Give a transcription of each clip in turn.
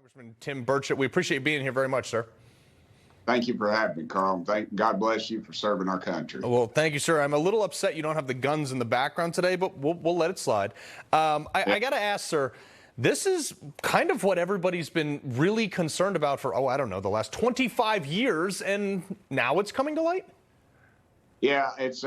Congressman Tim Burchett, we appreciate being here very much, sir. Thank you for having me, Carl. God bless you for serving our country. Well, thank you, sir. I'm a little upset you don't have the guns in the background today, but we'll let it slide. I got to ask, sir, this is kind of what everybody's been really concerned about for, I don't know, the last 25 years, and now it's coming to light? Yeah, it's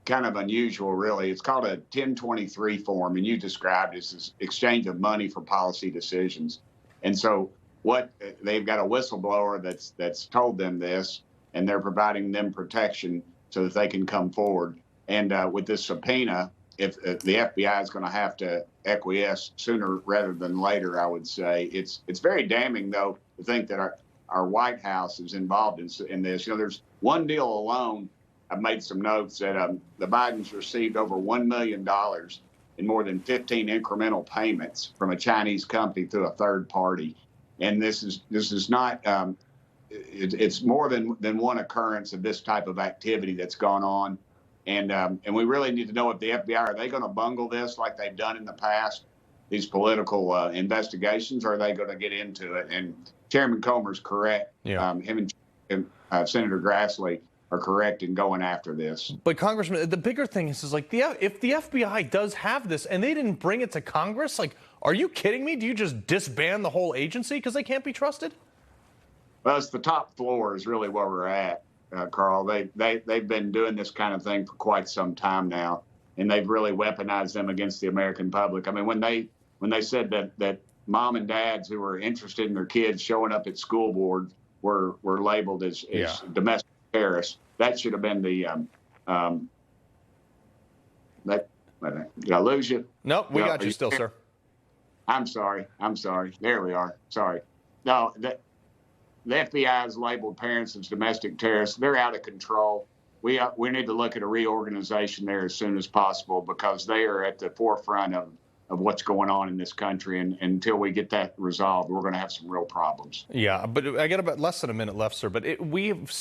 kind of unusual, really. It's called a 1023 form, and you described it as exchange of money for policy decisions. And so what they've got a whistleblower that's told them this, and they're providing them protection so that they can come forward. And with this subpoena, if the FBI is going to have to acquiesce sooner rather than later, I would say. It's very damning, though, to think that our White House is involved in this. You know, there's one deal alone. I've made some notes that the Bidens received over $1 million in more than 15 incremental payments from a Chinese company through a third party. And this is not it's more than one occurrence of this type of activity that's gone on. And we really need to know if the FBI, are they going to bungle this like they've done in the past, these political investigations, or are they going to get into it? And Chairman Comer's correct. Yeah. Him and Senator Grassley are correct in going after this. But Congressman, the bigger thing is like, if the FBI does have this and they didn't bring it to Congress, like, are you kidding me? Do you just disband the whole agency because they can't be trusted? Well, it's the top floor is really where we're at, Carl. They've been doing this kind of thing for quite some time now, and they've really weaponized them against the American public. I mean, when they said that mom and dads who were interested in their kids showing up at school board were labeled as domestic terrorists, that should have been the did I lose you? Nope, we got you still, sir. I'm sorry. There we are. Sorry. No, the FBI has labeled parents as domestic terrorists. They're out of control. We need to look at a reorganization there as soon as possible, because they are at the forefront of what's going on in this country. And until we get that resolved, we're going to have some real problems. Yeah, but I got about less than a minute left, sir. But we've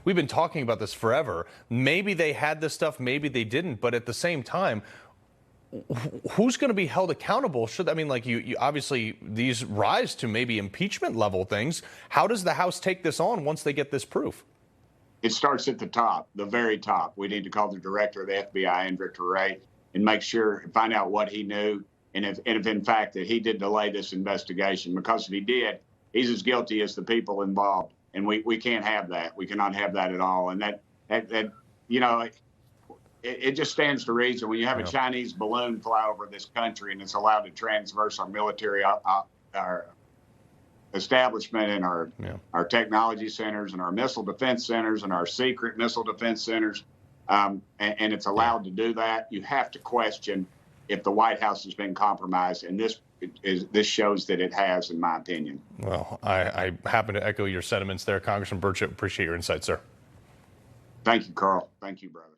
been talking about this forever. Maybe they had this stuff, maybe they didn't. But at the same time, who's going to be held accountable? You obviously these rise to maybe impeachment level things. How does the House take this on once they get this proof? It starts at the top, the very top. We need to call the director of the FBI, Victor Wray, and find out what he knew, and if in fact that he did delay this investigation. Because if he did, he's as guilty as the people involved, and we can't have that. We cannot have that at all. And that you know, it just stands to reason when you have a Chinese balloon fly over this country and it's allowed to transverse our military, our establishment, and our technology centers and our missile defense centers and our secret missile defense centers. And it's allowed to do that. You have to question if the White House has been compromised, and this shows that it has, in my opinion. Well, I happen to echo your sentiments there, Congressman Burchett. Appreciate your insight, sir. Thank you, Carl. Thank you, brother.